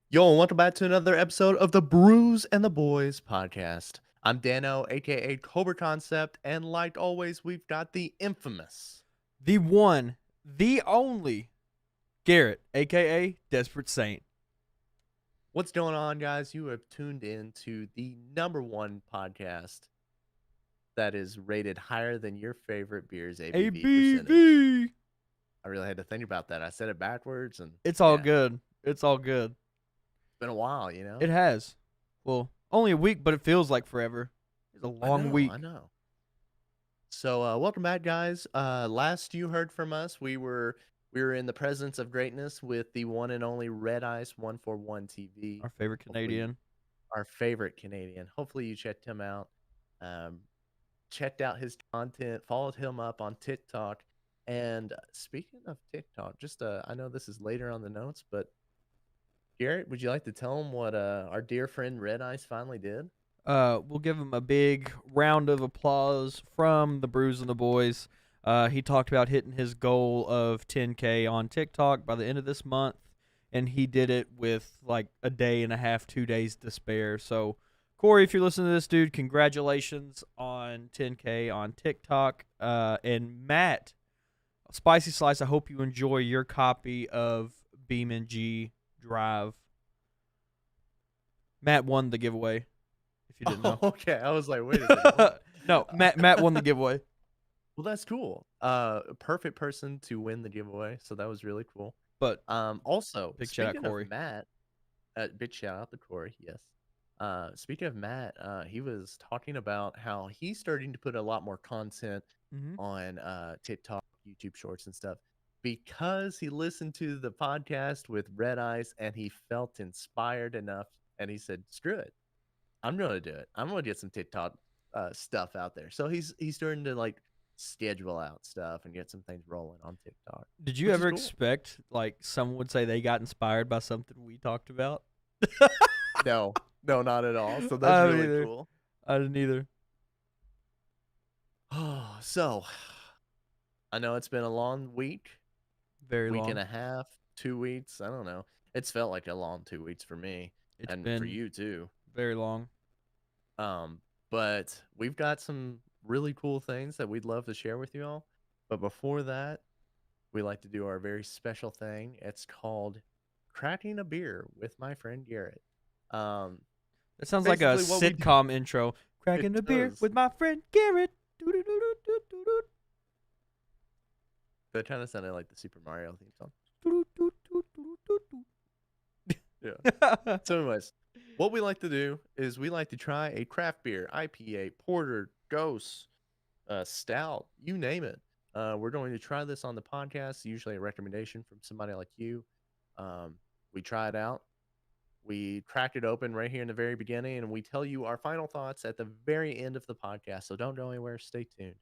Yo, and welcome back to another episode of the Brews and the Boys podcast. I'm Dano, aka Cobra Concept, and like always, we've got the infamous. The one, the only Garrett, aka Desperate Saint. What's going on, guys? You have tuned in to the number one podcast that is rated higher than your favorite beer's ABV percentage. ABV. I really had to think about that. I said it backwards, and It's all yeah, it's good. It's all good. been a while, you know? It has. Well, only a week, but it feels like forever. It's a I long know, I week. know. So, welcome back, guys. Last you heard from us, we were in the presence of greatness with the one and only Red Ice 141 TV. Our favorite Hopefully, Canadian. our favorite Canadian. Hopefully, you checked him out, um, checked out his content, followed him up on TikTok. And speaking of TikTok, just I know this is later on the notes, but Garrett, would you like to tell him what our dear friend Red Ice finally did? We'll give him a big round of applause from the Brews and the Boys. He talked about hitting his goal of 10K on TikTok by the end of this month, and he did it with like a day and a half, 2 days to spare. So, Corey, if you're listening to this, dude, congratulations on 10K on TikTok. And Matt, Spicy Slice, I hope you enjoy your copy of BeamNG Drive. Matt won the giveaway, if you didn't know. Okay, I was like, wait a second. What? No, Matt won the giveaway. Well, that's cool. Perfect person to win the giveaway, so that was really cool. But Also, big shout out, speaking of Corey. Matt, big shout out to Corey. Yes. Speaking of Matt, he was talking about how he's starting to put a lot more content Mm-hmm. on TikTok, YouTube Shorts, and stuff because he listened to the podcast with Red Eyes and he felt inspired enough, and he said, "Screw it, I'm gonna do it. I'm gonna get some TikTok stuff out there." So he's starting to like schedule out stuff and get some things rolling on TikTok, Did you which is ever cool. expect like someone would say they got inspired by something we talked about? No, no, not at all. So I that's didn't really either. cool. I didn't either. Oh, so I know it's been a long week, Very week and long. a half, 2 weeks. I don't know. It's felt like a long 2 weeks for me It's and for been you too. very long. But we've got some really cool things that we'd love to share with you all. But before that, we like to do our very special thing. It's called cracking a beer with my friend Garrett. Um, That sounds like a basically what we do, sitcom intro. it Cracking a beer does. with my friend Garrett. Doo-doo-doo-doo-doo-doo-doo. That kind of sounded like the Super Mario theme song. Doo-doo-doo-doo-doo-doo-doo. Yeah. So, anyways, what we like to do is we like to try a craft beer, IPA, porter, ghost, stout, you name it. We're going to try this on the podcast. Usually, a recommendation from somebody like you. We try it out. We crack it open right here in the very beginning, and we tell you our final thoughts at the very end of the podcast. So don't go anywhere. Stay tuned.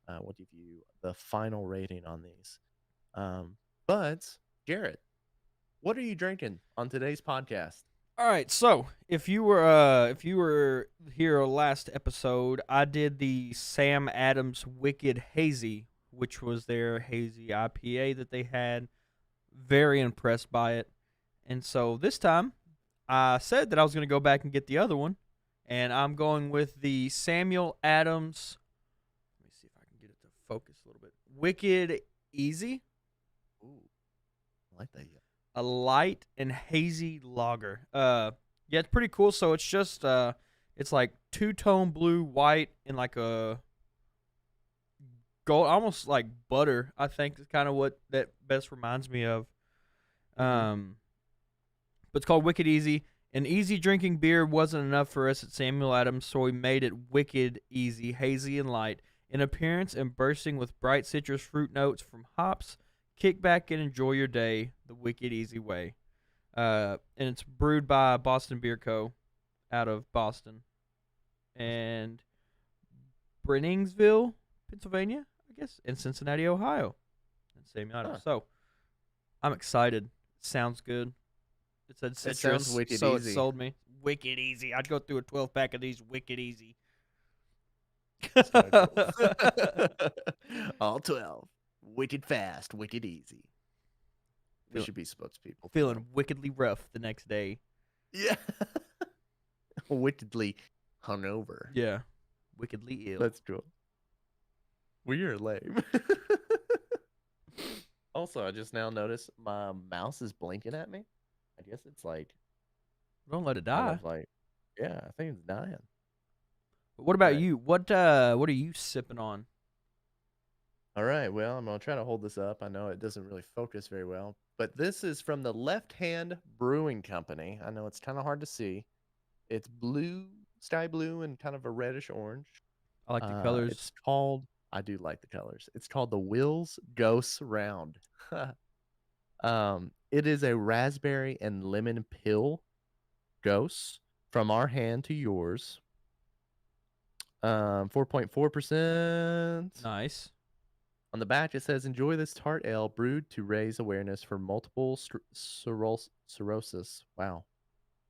We'll give you the final rating on these. But Garrett, what are you drinking on today's podcast? All right, so if you were here last episode, I did the Sam Adams Wicked Hazy, which was their hazy IPA that they had. Very impressed by it. And so this time I said that I was going to go back and get the other one, and I'm going with the Samuel Adams. Let me see if I can get it to focus a little bit. Wicked Easy, Ooh, I like that. Yeah. a light and hazy lager. Yeah, it's pretty cool. So it's just it's like two-tone blue, white, and like a gold, almost like butter. I think is kind of what that best reminds me of. Um, but it's called Wicked Easy. An easy drinking beer wasn't enough for us at Samuel Adams, so we made it wicked easy, hazy and light. In appearance and bursting with bright citrus fruit notes from hops, kick back and enjoy your day the wicked easy way. And it's brewed by Boston Beer Co. out of Boston and Brenningsville, Pennsylvania, I guess, and Cincinnati, Ohio, and Samuel Adams. Huh. So I'm excited. Sounds good. It said It sounds citrus, wicked so easy. it sold me. Wicked easy. I'd go through a 12-pack of these wicked easy. That's kinda cool. All 12. Wicked fast, wicked easy. We Feel- should be spokespeople. Feeling wickedly rough the next day. Yeah. Wickedly hungover. Yeah, wickedly ill. That's cool. Well, you're lame. Also, I just now noticed my mouse is blinking at me. I guess it's like Don't let it kind die. of like, yeah, I think it's dying. But what about Right. you? What are you sipping on? All right. Well, I'm going to try to hold this up. I know it doesn't really focus very well, but this is from the Left Hand Brewing Company. I know it's kind of hard to see. It's blue, sky blue, and kind of a reddish orange. I like the colors. It's called, I do like the colors. It's called the Will's Ghost Round. It is a raspberry and lemon pill ghost from our hand to yours. 4.4%. Nice. On the back, it says, enjoy this tart ale brewed to raise awareness for multiple sclerosis. Wow.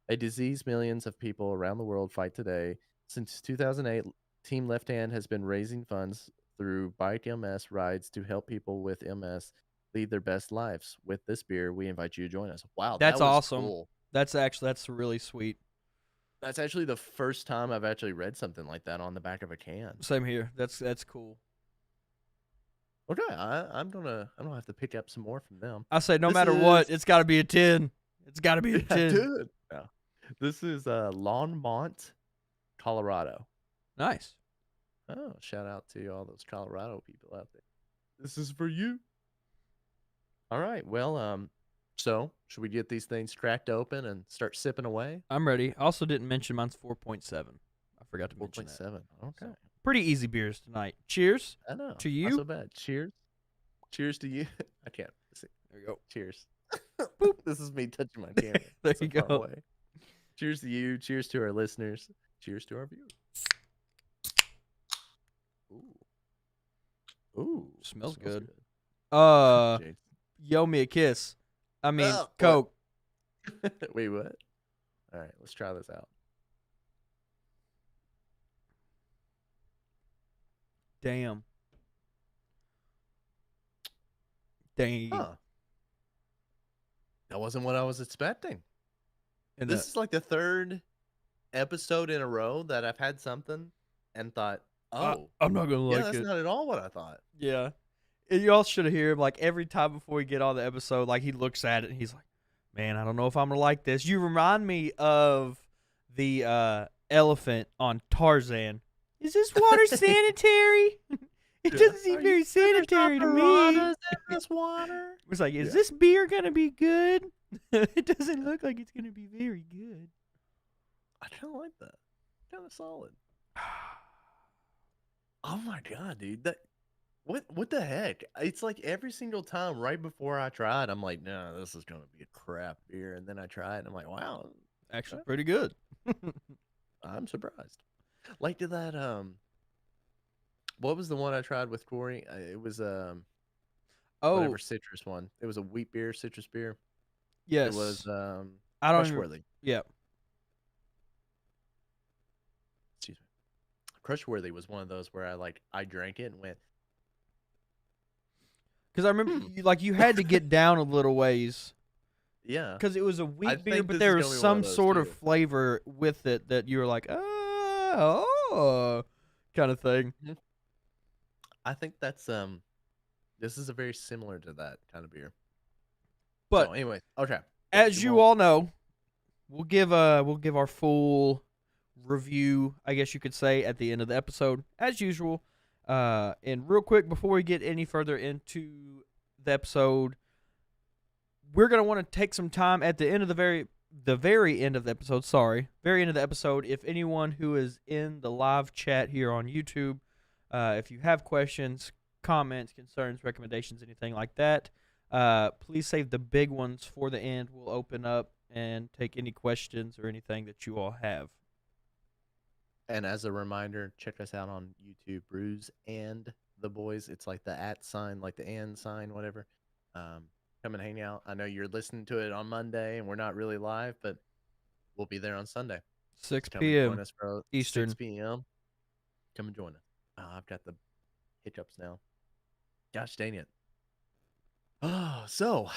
A disease millions of people around the world fight today. Since 2008, Team Left Hand has been raising funds through Bike MS rides to help people with MS lead their best lives. With this beer, we invite you to join us. Wow, That's that was awesome. cool. That's really sweet. That's actually the first time I've actually read something like that on the back of a can. Same here. That's cool. Okay, I'm gonna have to pick up some more from them. I say no This matter what, is it's got to be a 10. It's got to be a yeah, 10. dude. Yeah. This is Longmont, Colorado. Nice. Oh, shout out to all those Colorado people out there. This is for you. All right. Well, so should we get these things cracked open and start sipping away? I'm ready. I also didn't mention mine's 4.7. I forgot to mention that. 4.7. Okay. So, pretty easy beers tonight. Cheers I know. to Not you. so bad. Cheers. Cheers to you. I can't see. There you go. Cheers. Boop. This is me touching my camera. There so you far go. away. Cheers to you. Cheers to our listeners. Cheers to our viewers. Ooh. Ooh. Smells Smells good. good. James. Yo me a kiss. I mean, Oh, Coke. Wait, what? All right, let's try this out. Damn. Dang. Huh. That wasn't what I was expecting. And This is like the third episode in a row that I've had something and thought, oh, I'm not gonna yeah, like that's it. not at all what I thought. Yeah. And you all should hear him like every time before we get on the episode, like he looks at it and he's like, man, I don't know if I'm gonna like this. You remind me of the elephant on Tarzan. Is this water sanitary? It doesn't seem very sanitary to me. This water. It's like, is Yeah. this beer gonna be good? It doesn't look like it's gonna be very good. I kind of like that. Kind of solid. Oh my god, dude! That what the heck? It's like every single time right before I try it, I'm like, no, this is gonna be a crap beer, and then I try it, and I'm like, wow, Actually, pretty good. I'm surprised. Like did that what was the one I tried with Corey? It was Oh, whatever citrus one. It was a wheat beer, citrus beer. yes. It was I don't Crushworthy. Yeah. Excuse me. Crushworthy was one of those where I drank it and went, Because I remember, you had to get down a little ways. yeah. Because it was a wheat beer, think but this there is was gonna be one some of those, sort of too. flavor with it that you were like, oh, kind of thing. I think that's this is a very similar to that kind of beer. But so anyway, okay. as you all know, we'll give our full review, I guess you could say, at the end of the episode, as usual. And real quick, before we get any further into the episode, we're gonna want to take some time at the end of the very end of the episode. Sorry, very end of the episode. If anyone who is in the live chat here on YouTube, if you have questions, comments, concerns, recommendations, anything like that, please save the big ones for the end. We'll open up and take any questions or anything that you all have. And as a reminder, check us out on YouTube, Brews and the Boys. It's like the @ sign, like the and sign, whatever. Come and hang out. I know you're listening to it on Monday, and we're not really live, but we'll be there on Sunday. 6 Come and join p.m. us for Eastern. 6 p.m. Come and join us. I've got the hiccups now. Gosh dang it. Oh, so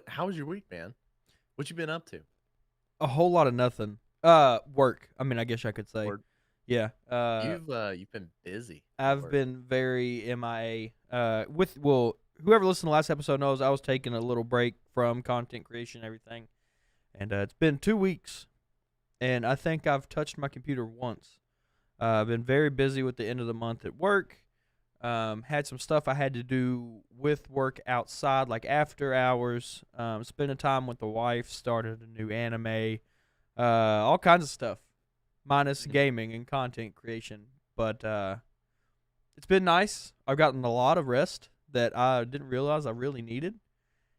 how was your week, man? What you been up to? A whole lot of nothing. Work. I mean, I guess I could say. Or Yeah. you've been busy at I've work. been very MIA. Whoever listened to the last episode knows I was taking a little break from content creation and everything, and it's been 2 weeks, and I think I've touched my computer once. I've been very busy with the end of the month at work. Had some stuff I had to do with work outside, like after hours. Spending time with the wife. Started a new anime. All kinds of stuff, minus Mhm, gaming and content creation. But it's been nice. I've gotten a lot of rest that I didn't realize I really needed,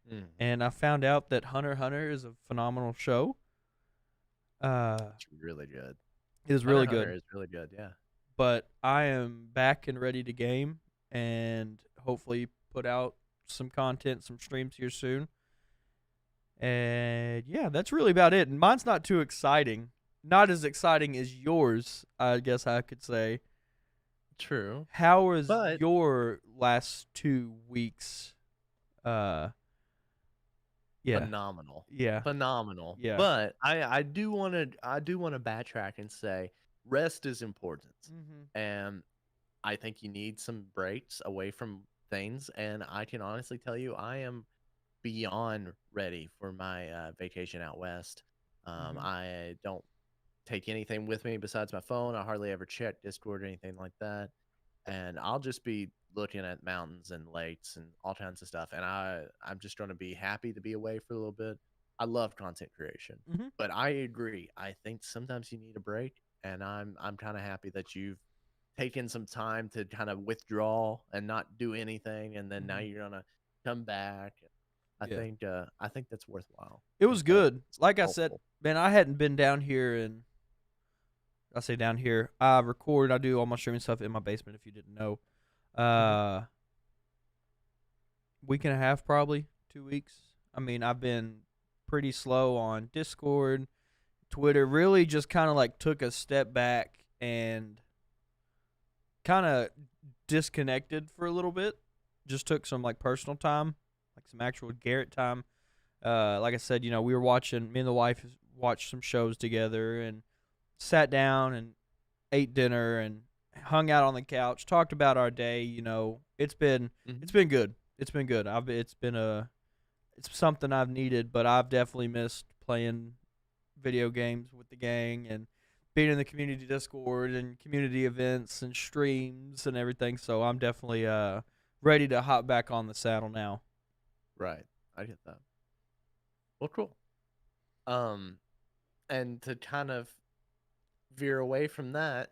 mhm. and I found out that Hunter x Hunter is a phenomenal show. It's really good. It is Hunter really x Hunter good. is really good. Yeah. But I am back and ready to game, and hopefully put out some content, some streams here soon. And yeah, that's really about it. And mine's not too exciting. Not as exciting as yours, I guess I could say. True. How was But your last 2 weeks? Uh, yeah, phenomenal. yeah, Phenomenal. yeah. But I do wanna backtrack and say rest is important. Mm-hmm. And I think you need some breaks away from things, and I can honestly tell you I am beyond ready for my, vacation out west. Mm-hmm. I don't take anything with me besides my phone. I hardly ever check Discord or anything like that. And I'll just be looking at mountains and lakes and all kinds of stuff. And I'm just going to be happy to be away for a little bit. I love content creation, Mm-hmm. but I agree. I think sometimes you need a break, and I'm kind of happy that you've taken some time to kind of withdraw and not do anything, and then now Mm-hmm. you're gonna come back. Yeah, I think that's worthwhile. it I was think that's good. Like I said, helpful. man, I hadn't been down here, and I say down here. I record. I do all my streaming stuff in my basement. If you didn't know, Hmm. uh, week and a half, probably 2 weeks. I mean, I've been pretty slow on Discord, Twitter. Really, just kind of like took a step back and kind of disconnected for a little bit. Just took some like personal time, like some actual Garrett time. Like I said, we were watching. Me and the wife watched some shows together and sat down and ate dinner and hung out on the couch, talked about our day. It's been Hmm. it's been good. It's been good. It's something I've needed, but I've definitely missed playing video games with the gang and being in the community Discord and community events and streams and everything. So I'm definitely ready to hop back on the saddle now. Right, I get that. Well, cool. Um, and to kind of veer away from that,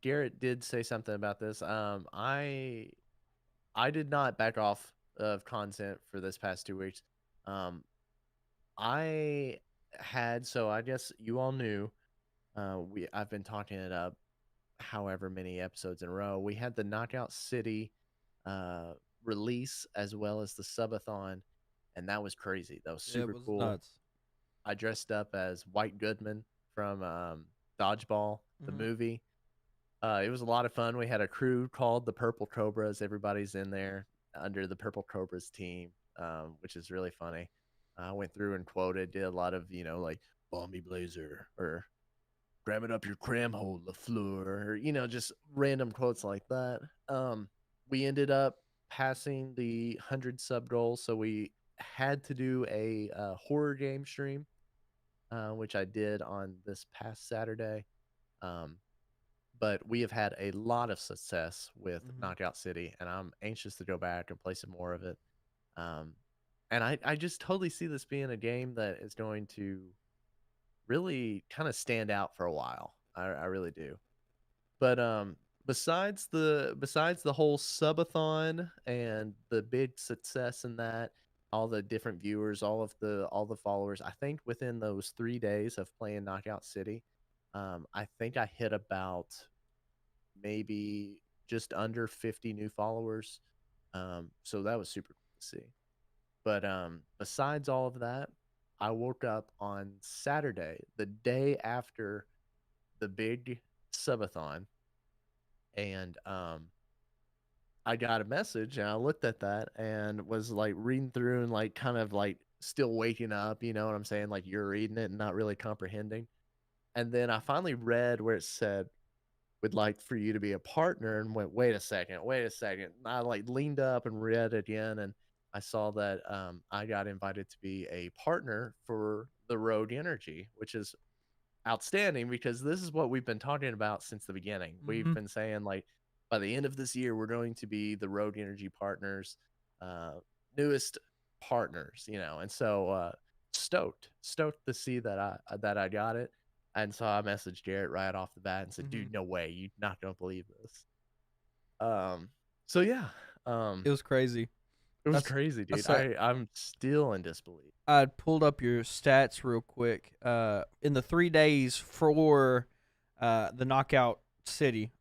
Garrett did say something about this. I did not back off of content for this past 2 weeks. Um, I had so I guess you all knew. I've been talking it up however many episodes in a row. We had the Knockout City uh release as well as the subathon, and that was crazy. That was It super was cool. nuts. I dressed up as White Goodman from Dodgeball, the Hmm. movie. It was a lot of fun. We had a crew called the Purple Cobras. Everybody's in there under the Purple Cobras team, which is really funny. I went through and quoted, did a lot of, like Bomby Blazer or Grab it up your cram hole, LaFleur, or, just random quotes like that. We ended up passing the 100 sub goal, so we had to do a horror game stream, which I did on this past Saturday. Um, but we have had a lot of success with Hmm. Knockout City, and I'm anxious to go back and play some more of it. Um, and I just totally see this being a game that is going to really kind of stand out for a while. I really do. But besides the whole subathon and the big success in that, all the different viewers, all the followers, I think within those 3 days of playing Knockout City, I think I hit about maybe just under 50 new followers. So that was super cool to see. But besides all of that, I woke up on Saturday, the day after the big subathon, and I got a message, and I looked at that and was like reading through and like kind of like still waking up, you know what I'm saying? Like you're reading it and not really comprehending. And then I finally read where it said, would like for you to be a partner, and went, wait a second, wait a second. And I like leaned up and read it again, and I saw that I got invited to be a partner for the Road Energy, which is outstanding because this is what we've been talking about since the beginning. We've Mm-hmm. been saying like by the end of this year, we're going to be the Road Energy partners, uh, newest partners, you know, and so stoked to see that I got it. And so I messaged Garrett right off the bat and said, Mm-hmm. "Dude, no way, you're not gonna believe this." Um, so yeah, It was crazy. it was That's crazy, I dude. said I'm still in disbelief. I pulled up your stats real quick. In the 3 days for the knockout city,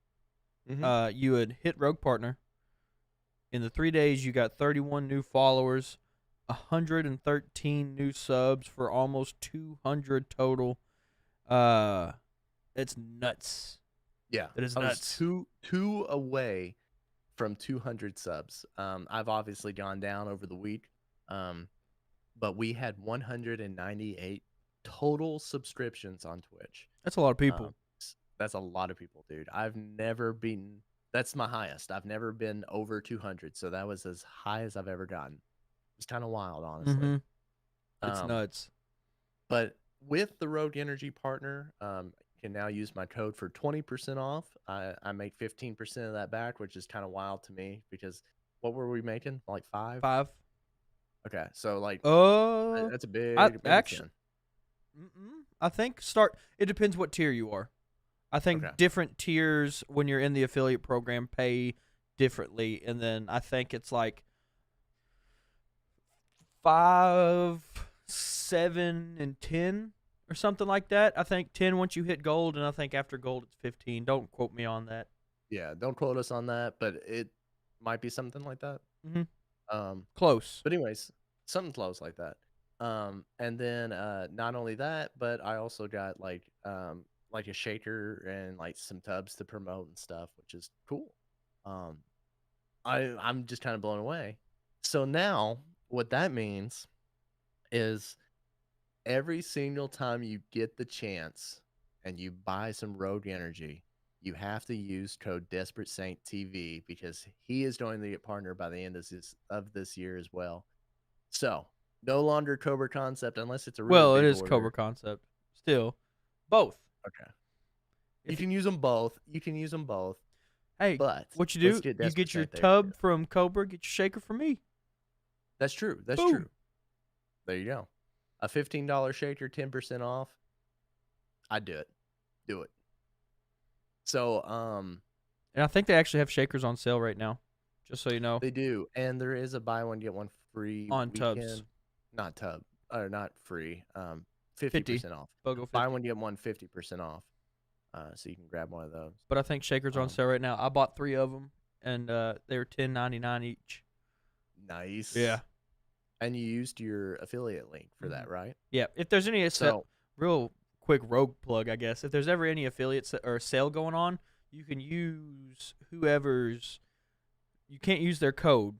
Mm-hmm. you had hit Rogue Partner. In the 3 days, you got 31 new followers, 113 new subs for almost 200 total. It's nuts. Yeah, It is I was nuts. two away from 200 subs. I've obviously gone down over the week, um, but we had 198 total subscriptions on Twitch. That's a lot of Um, people. that's a lot of people, dude. I've never been. That's my highest. I've never been over 200, so that was as high as I've ever gotten. It's kind of wild, honestly. Mm-hmm. It's Um, nuts. but with the Rogue Energy partner, you can now use my code for 20% off. I make 15% of that back, which is kind of wild to me because what were we making? Like five? 5. Okay, so like Uh, that's a I big, maybe actually, 10. I think start. It depends what tier you are. I Okay, think different tiers when you're in the affiliate program pay differently, and then I think it's like 5, 7, and 10 or something like that. I think 10 once you hit gold, and I think after gold it's 15. Don't quote me on that. yeah, don't quote us on that, but it might be something like that. Mm-hmm. Um, Close. but anyways, something close like that. And then not only that, but I also got like a shaker and like some tubs to promote and stuff, which is cool. Um, I'm just kind of blown away. So now what that means is every single time you get the chance and you buy some Rogue Energy, you have to use code Desperate Saint TV because he is going to get partner by the end of this year as well. So no longer Cobra Concept unless it's a really Well, it big is Cobra order. Concept. Still, both. Okay, you If you, can use them both. You can use them both, hey, but what you let's do? get You Desperate get your Saint there too. tub from Cobra, get your shaker from me. That's true. That's Boom. true. There you go. A $15 shaker, 10% off. I'd do it. Do it. So, And I think they actually have shakers on sale right now, just so you know, they do, and there is a buy one get one free on tubs. weekend, not tub or not free. 50. 50% off. BOGO Buy 50. one get one 50% off. So you can grab one of those. But I think shakers are on Um, sale right now. I bought 3 of them, and they were $10.99 each. nice. Yeah. And you used your affiliate link for that, right? Yeah. If there's any So, real quick rogue plug, I guess. If there's ever any affiliates or sale going on, you can use whoever's. You can't use their code,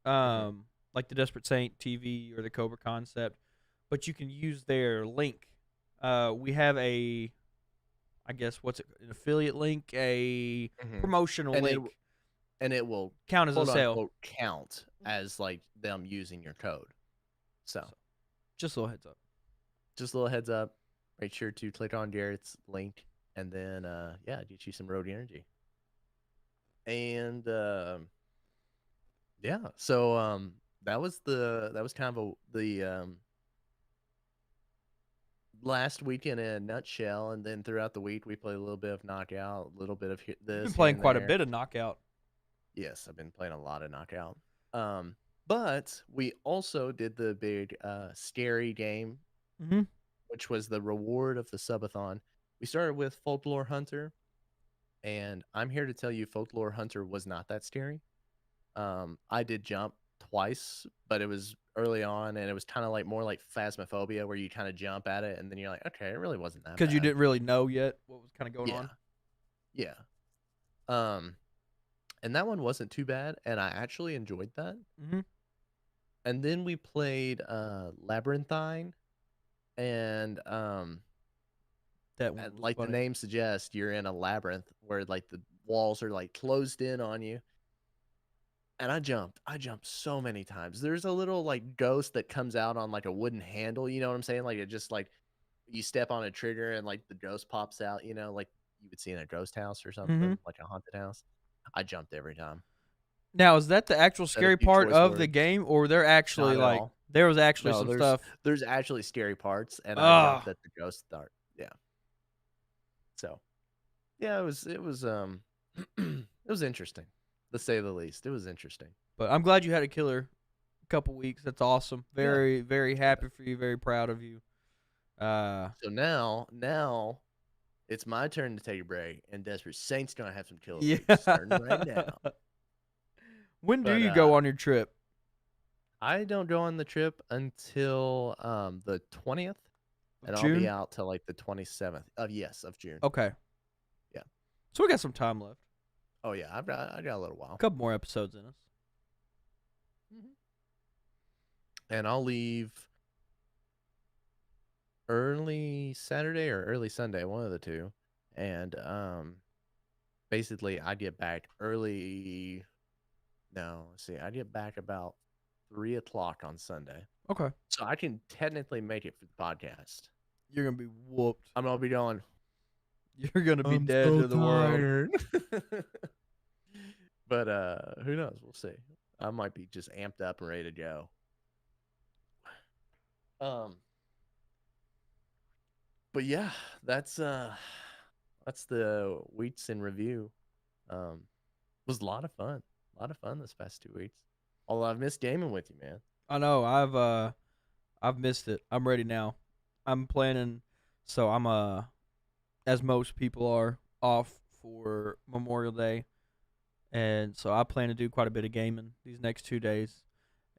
mhm. like the Desperate Saint TV or the Cobra Concept, but you can use their link. We have I guess what's it? An affiliate link, a Mhm. promotional and it link, and it will count as a quote sale. unquote count as like them using your code. So So, just a little heads up. just a little heads up. Make sure to click on Garrett's link and then yeah, get you some road energy. And yeah, so that was kind of the last weekend in a nutshell, and then throughout the week we played a little bit of knockout, a little bit of You've been this here playing and quite a there. bit of knockout. Yes, I've been playing a lot of knockout. But we also did the big scary game, Mm-hmm. which was the reward of the subathon. We started with Folklore Hunter, and I'm here to tell you Folklore Hunter was not that scary. I did jump twice, but it was early on, and it was kind of like more like Phasmophobia, where you kind of jump at it, and then you're like, okay, it really wasn't that Because you bad. didn't really know yet what was kind of going Yeah, on. yeah. Um, and that one wasn't too bad, and I actually enjoyed that. Mm-hmm. and then we played Labyrinthine, and That one was like the funny. name suggests, you're in a labyrinth where like the walls are like closed in on you. And I jumped so many times. There's a little like ghost that comes out on like a wooden handle, you know what I'm saying? Like it just like you step on a trigger and like the ghost pops out, you know, like you would see in a ghost house or Mm-hmm. something, like a haunted house. I jumped every time. Now, is that the actual Said a scary few part choice of the words. game, or they're actually Not at like all. there was actually No, some stuff? there's actually scary parts, and I jumped Ah, at the ghost start. Yeah. So yeah, it was it was interesting, to say the least. It was interesting. but I'm glad you had a killer couple weeks. That's awesome. Yeah. Very, very Yeah. happy for you. Very proud of you. So now it's my turn to take a break, and Desperate Saint's gonna have some killer Yeah. weeks starting right now. When do But you go on your trip? I don't go on the trip until the 20th, Of and I'll be June? out till like the 27th of June. Okay. Yeah. So we got some time left. Oh yeah, I got a little A while. couple more episodes in us. And I'll leave early Saturday or early Sunday, one of the two. And basically I get back early. No, let's see, I get back about 3 o'clock on Sunday. Okay. So I can technically make it for the podcast. You're gonna be whooped. I'm gonna be going, You're gonna be I'm dead so to the world. tired. But who knows? We'll see. I might be just amped up and ready to go. But yeah, that's the weeks in review. It was a lot of fun. A lot of fun this past 2 weeks. Although I've missed gaming with you, man. I know. I've missed it. I'm ready now. I'm planning. So I'm as most people are, off for Memorial Day, and so I plan to do quite a bit of gaming these next 2 days.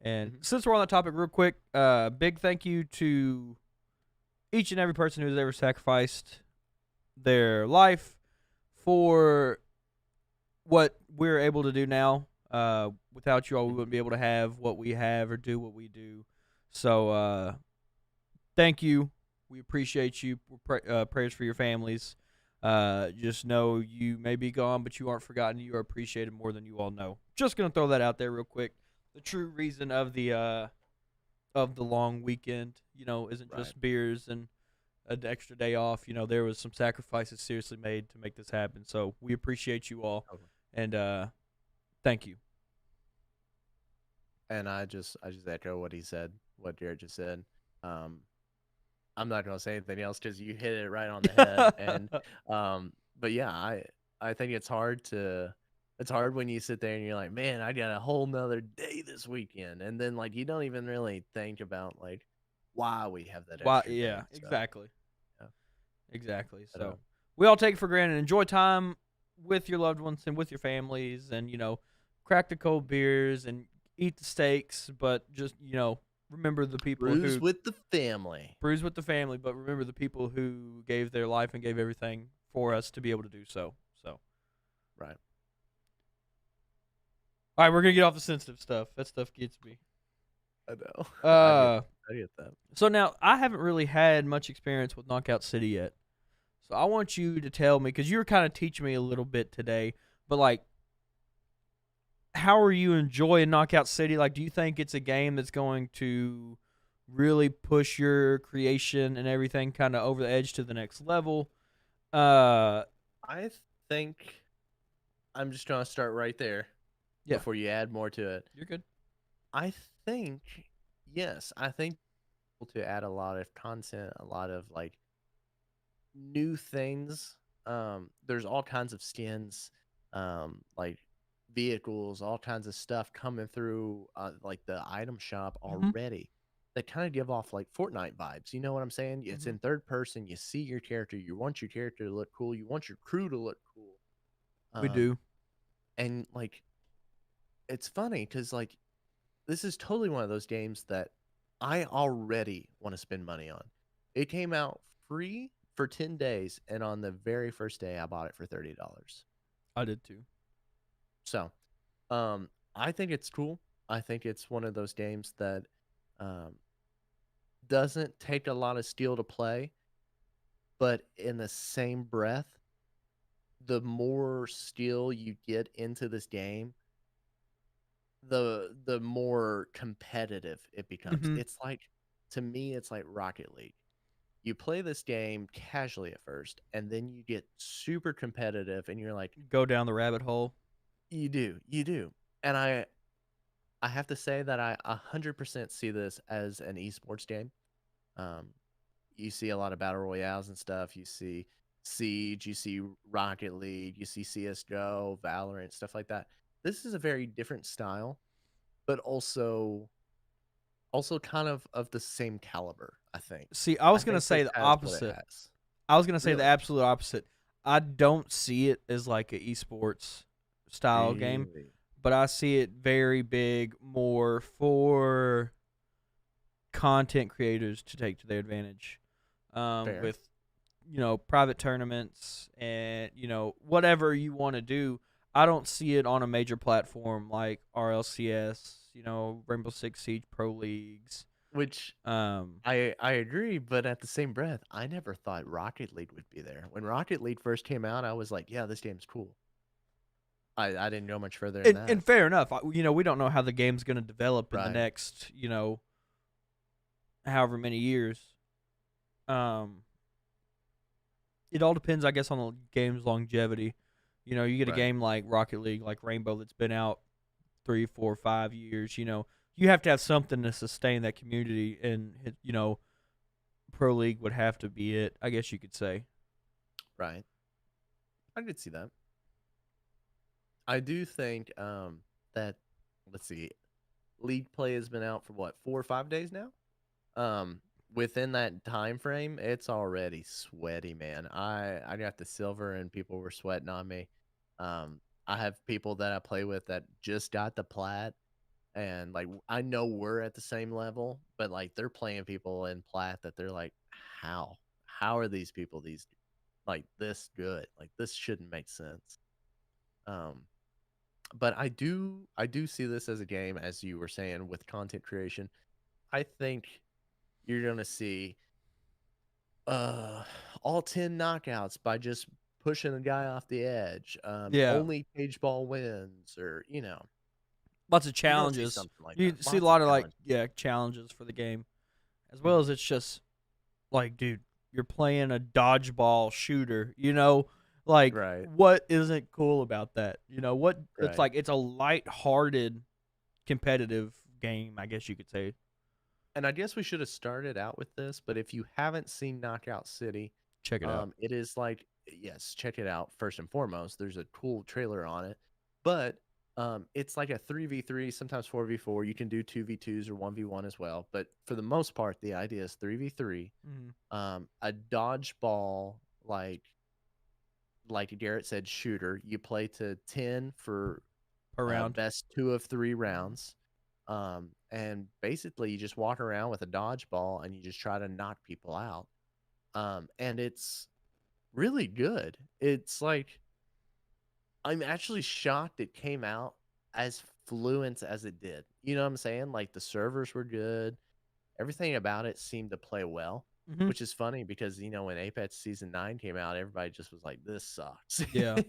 And Mhm. since we're on that topic, real quick, big thank you to each and every person who's ever sacrificed their life for what we're able to do now. Without you all, we wouldn't be able to have what we have or do what we do. So, thank you. We appreciate you. Prayers for your families. Just know you may be gone, but you aren't forgotten. You are appreciated more than you all know. Just gonna throw that out there real quick. The true reason of the long weekend, isn't Right. just beers and an extra day off. There was some sacrifices seriously made to make this happen. So we appreciate you all, Okay. and thank you. And I just echo what he said, what Jared just said. Um, I'm not gonna say anything else because you hit it right on the head. And but yeah, I think it's hard when you sit there and you're like, man, I got a whole nother day this weekend, and then like you don't even really think about like why we have that Why? extra Yeah, day. So exactly, yeah. exactly. But, So we all take it for granted. Enjoy time with your loved ones and with your families, and crack the cold beers and eat the steaks. But just remember the people Brews who with the family. bruise with the family. But remember the people who gave their life and gave everything for us to be able to do so. So. Right. All right, we're gonna get off the sensitive stuff. That stuff gets me. I know. Uh, I get that. so now I haven't really had much experience with Knockout City yet. So I want you to tell me, because you were kind of teaching me a little bit today, but like, how are you enjoying Knockout City? Like, do you think it's a game that's going to really push your creation and everything kind of over the edge to the next level? I think I'm just gonna start right there Yeah, before you add more to it. you're good. I think yes, I think to add a lot of content, a lot of like new things. There's all kinds of skins, like vehicles, all kinds of stuff coming through like the item shop Mm-hmm. already that kind of give off like Fortnite vibes. You know what I'm saying? It's Mm-hmm. in third person. You see your character. You want your character to look cool. You want your crew to look cool. We do. And like it's funny because like this is totally one of those games that I already want to spend money on. It came out free for 10 days, and on the very first day, I bought it for $30. I did too. So, I think it's cool. I think it's one of those games that um, doesn't take a lot of skill to play, but in the same breath, the more skill you get into this game, the more competitive it becomes. Mm-hmm. It's like to me, it's like Rocket League. You play this game casually at first, and then you get super competitive, and you're like, Go down the rabbit hole. you do. And I have to say that I 100% see this as an esports game. Um, you see a lot of battle royales and stuff. You see Siege, you see Rocket League, you see CS:GO, Valorant, stuff like that. This is a very different style, but also kind of the same caliber, I think. See, I I was gonna think say this the has what it opposite. has. I was gonna say the Really? absolute opposite. I don't see it as like a esports style game, Really? but I see it very big more for content creators to take to their advantage. Fair. With private tournaments and whatever you want to do. I don't see it on a major platform like RLCS, Rainbow Six Siege Pro Leagues. Which Um, I agree, but at the same breath, I never thought Rocket League would be there. When Rocket League first came out, I was like, yeah, this game's cool. I didn't go much further than that. and fair enough. We don't know how the game's going to develop in the Right. next, however many years. Um, it all depends, I guess, on the game's longevity. You get a Right. game like Rocket League, like Rainbow, that's been out 3, 4, 5 years. You have to have something to sustain that community, and Pro League would have to be it, I guess you could say. Right. I could see that. I do think that let's see, league play has been out for what, 4 or 5 days now? Um, Within that time frame, it's already sweaty, man. I got the silver and people were sweating on me. I have people that I play with that just got the plat, and like I know we're at the same level, but like they're playing people in plat that they're like, how? How are these people these like this good? Like this shouldn't make sense. Um, but I do see this as a game, as you were saying, with content creation. I think you're gonna see uh all 10 knockouts by just pushing a guy off the edge. Yeah, Only cage ball wins, or lots of you're gonna see challenges. something like that. You see a Lots of lot of like challenges. challenges for the game, as well Mhm. as it's just like, dude, you're playing a dodgeball shooter. Like Right, what isn't cool about that? What it's right. like. It's a light-hearted, competitive game, I guess you could say. And I guess we should have started out with this, but if you haven't seen Knockout City, Check it out. it is like, yes, check it out first and foremost. There's a cool trailer on it, but it's like a 3v3, sometimes 4v4. You can do 2v2s or 1v1 as well, but for the most part, the idea is 3v3. Mm-hmm. A dodgeball, like Garrett said, shooter. You play to 10 for Per round. best 2 of 3 Mm-hmm. rounds. And basically, you just walk around with a dodgeball and you just try to knock people out. And it's really good. It's like I'm actually shocked it came out as fluent as it did. You know what I'm saying? Like the servers were good. Everything about it seemed to play well, Mm-hmm. which is funny because when Apex Season 9 came out, everybody just was like, "This sucks," Yeah.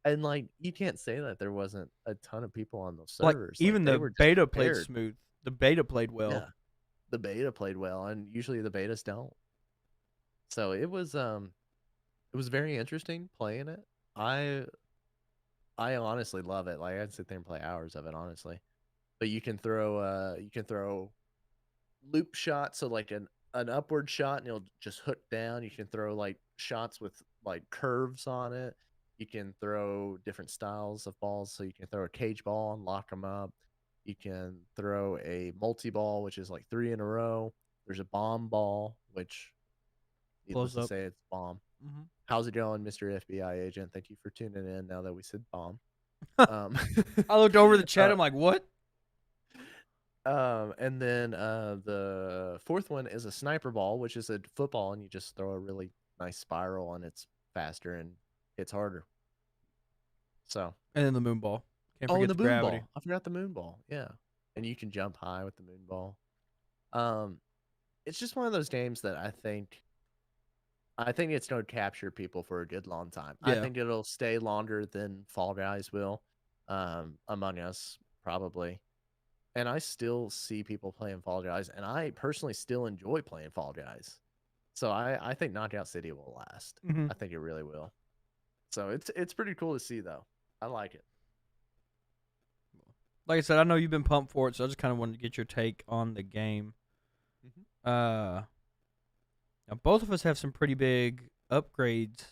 and like you can't say that there wasn't a ton of people on those Like servers. Like even they the were just beta played prepared. smooth. The beta played well. Yeah, the beta played well, and usually the betas don't. So it was very interesting playing it. I I honestly love it. Like I'd sit there and play hours of it, honestly. But you can throw loop shot, so like an upward shot and it'll just hook down. You can throw like shots with like curves on it. You can throw different styles of balls, so you can throw a cage ball and lock them up. You can throw a multi ball, which is like 3 in a row. There's a bomb ball, which needless Blows to up. say, it's bomb. Mm-hmm. How's it going, Mr. FBI agent? Thank you for tuning in. Now that we said bomb, um, I looked over the chat. uh, I'm like, what? And then the fourth one is a sniper ball, which is a football, and you just throw a really nice spiral, and it's faster and hits harder. So, And then the moon ball. Can't oh, and forget the the moon gravity. ball. I forgot the moon ball. Yeah. and you can jump high with the moon ball. Um, it's just one of those games that I think it's going to capture people for a good long time. I Yeah. think it'll stay longer than Fall Guys will, Among Us probably. And I still see people playing Fall Guys, and I personally still enjoy playing Fall Guys. So I think Knockout City will last. Hmm. I think it really will. So it's pretty cool to see though. I like it. Like I said, I know you've been pumped for it, so I just kind of wanted to get your take on the game. Mm-hmm. Now both of us have some pretty big upgrades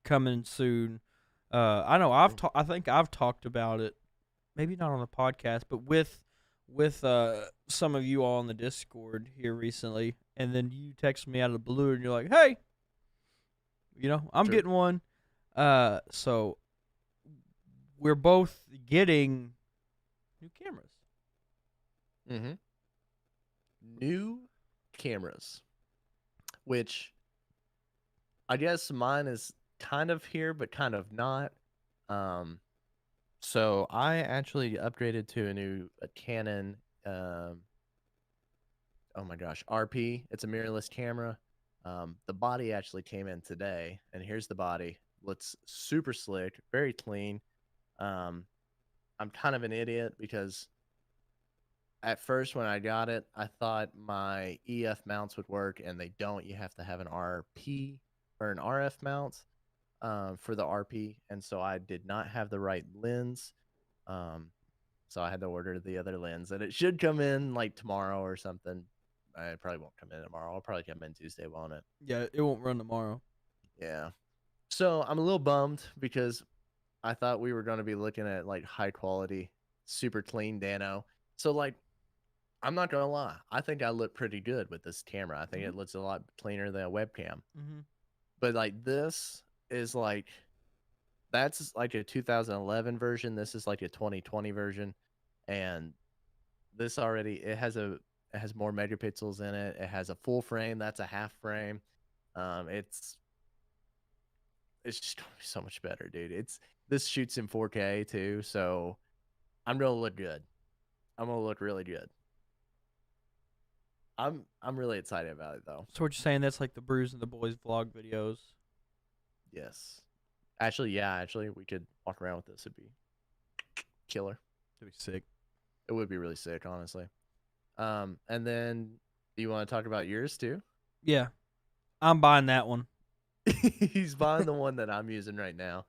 coming soon. I know I think I've talked about it, maybe not on the podcast, but with some of you all on the Discord here recently, and then you text me out of the blue and you're like, "Hey, I'm True. getting one." So we're both getting new cameras. Mm-hmm. New cameras, which I guess mine is kind of here, but kind of not. Um, so I actually upgraded to a Canon. Oh my gosh, RP. It's a mirrorless camera. The body actually came in today, and here's the body. Looks super slick, very clean. Um, I'm kind of an idiot because at first when I got it, I thought my EF mounts would work, and they don't. You have to have an RP or an RF mount for the RP, and so I did not have the right lens. Um, so I had to order the other lens, and it should come in like tomorrow or something. I probably won't come in tomorrow. I'll probably come in Tuesday, won't it? Yeah, it won't run tomorrow. Yeah. So I'm a little bummed because I thought we were going to be looking at like high quality, super clean Dano. So like, I'm not gonna lie. I think I look pretty good with this camera. I think Mm-hmm. it looks a lot cleaner than a webcam. Mm-hmm. But like this is like that's like a 2011 version. This is like a 2020 version, and this already it has more megapixels in it. It has a full frame. That's a half frame. It's just gonna be so much better, dude. This shoots in 4K too, so I'm gonna look good. I'm gonna look really good. I'm really excited about it though. So what you're saying? That's like the Brews and the Boys vlog videos. Yes. Actually, yeah, actually we could walk around with this. It'd be killer. That'd be sick. It would be really sick, honestly. And then do you want to talk about yours too? Yeah, I'm buying that one. He's buying the one that I'm using right now,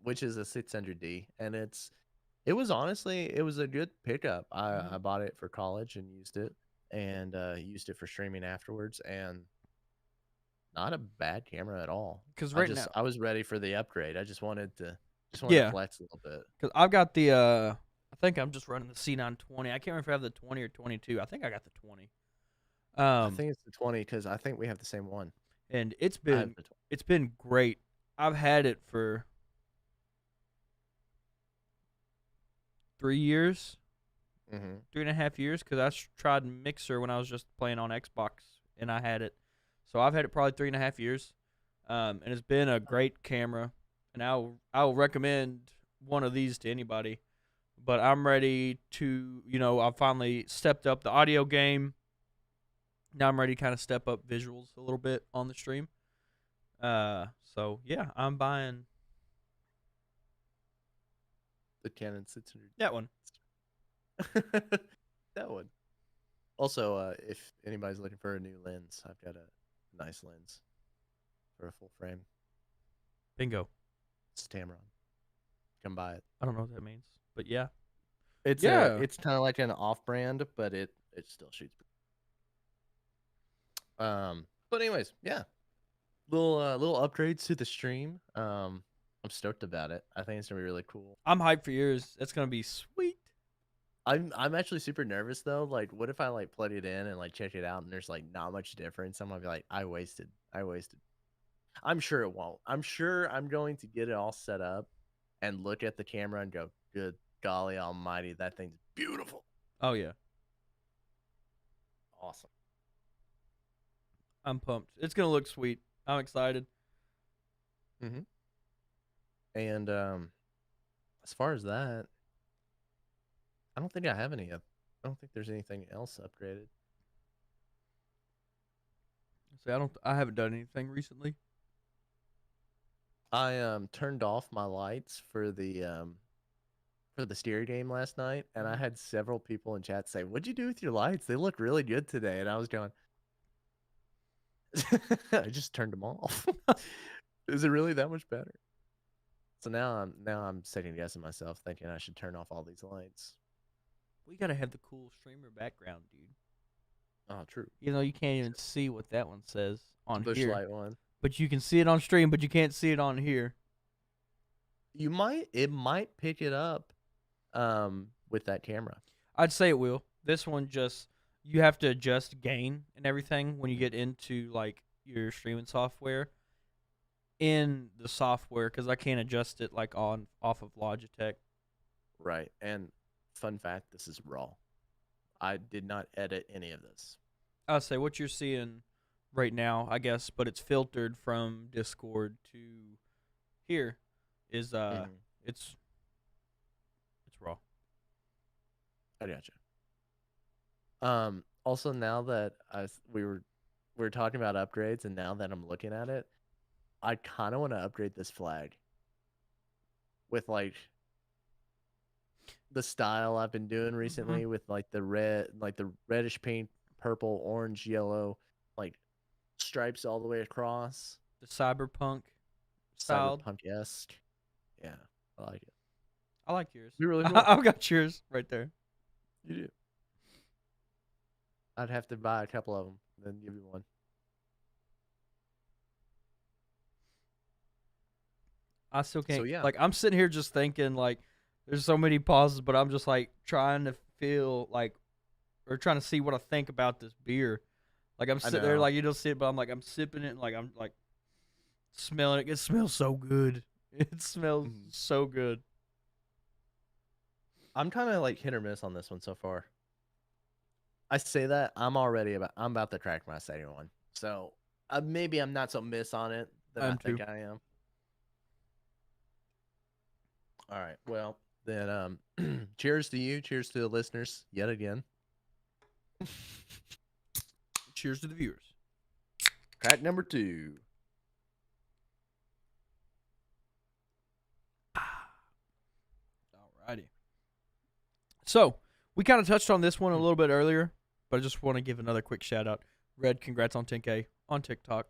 which is a 600D, and it was a good pickup. Mm-hmm. I bought it for college and used it, and used it for streaming afterwards, and not a bad camera at all. Because right now, I was ready for the upgrade. I just wanted to yeah, flex a little bit. because I've got the I think I'm just running the C920. I can't remember if I have the 20 or 22. I think I got the 20. I Um, think it's the 20 because I think we have the same one. and I have the it's been great. I've had it for 3 years, 20. Mm-hmm. 3.5 years, because tried Mixer when I was just playing on Xbox, and I had it. So I've had it probably 3.5 years, and it's been a great camera. And I'll recommend one of these to anybody. But I'm ready to, I finally stepped up the audio game. Now I'm ready to kind of step up visuals a little bit on the stream. So yeah, I'm buying The Canon 600. that one. That one. Also, if anybody's looking for a new lens, I've got a nice lens for a full frame. Bingo. It's Tamron. Come buy it. I don't know what that means, but yeah. It's kind of like an off-brand, but it still shoots. But anyways, yeah, little upgrades to the stream. I'm stoked about it. I think it's gonna be really cool. I'm hyped for yours. That's gonna be sweet. I'm actually super nervous though. Like, what if I like plug it in and like check it out and there's like not much difference? I'm gonna be like, I wasted. I'm sure it won't. I'm sure I'm going to get it all set up and look at the camera and go, good golly almighty, that thing's beautiful. Oh yeah, Awesome. I'm pumped. It's gonna look sweet. I'm excited. Mm-hmm. And as far as that, I don't think I have any. I don't think there's anything else upgraded. See, I haven't done anything recently. I turned off my lights for the steer game last night, and I Mhm. had several people in chat say, "What'd you do with your lights? They look really good today." And I was going, I just turned them off. Is it really that much better? So now I'm second guessing myself, thinking I should turn off all these lights. We gotta have the cool streamer background, dude. Oh, true. You know, you can't even see what that one says The on bush here, light one. but you can see it on stream, but you can't see it on here. It might pick it up with that camera. I'd say it will. This one just you have to adjust gain and everything when you Mhm. get into like your streaming software in the software because I can't adjust it like on off of Logitech. Right. And fun fact, this is raw. I did not edit any of this. I'll say what you're seeing right now, I guess, but it's filtered from Discord to here is Mhm. it's raw. I gotcha. Also now that we were talking about upgrades, and now that I'm looking at it, I kind of want to upgrade this flag with like the style I've been doing Mm-hmm. recently, with like the reddish pink, purple, orange, yellow, like stripes all the way across, The cyberpunk styled. cyberpunk esque. Yeah, I like it. I like yours. Be really cool. I've got yours right there. You do. I'd have to buy a couple of them, then give you one. I still So can't yeah, like I'm sitting here just thinking like there's so many pauses, but I'm just like trying to feel like or trying to see what I think about this beer. Like I'm I sitting there know. like you don't see it, but I'm like I'm sipping it and like I'm like smelling it. It smells so good. It smells Mhm. so good. I'm kind of like hit or miss on this one so far. I say that I'm about to crack my second one. So maybe I'm not so miss on it than I I'm too. think I am. All right. Well, then cheers to you. Cheers to the listeners yet again. Cheers to the viewers. Crack number 2. Alrighty. So we kind of touched on this one a little bit earlier, but I just want to give another quick shout out. Red, congrats on 10K on TikTok.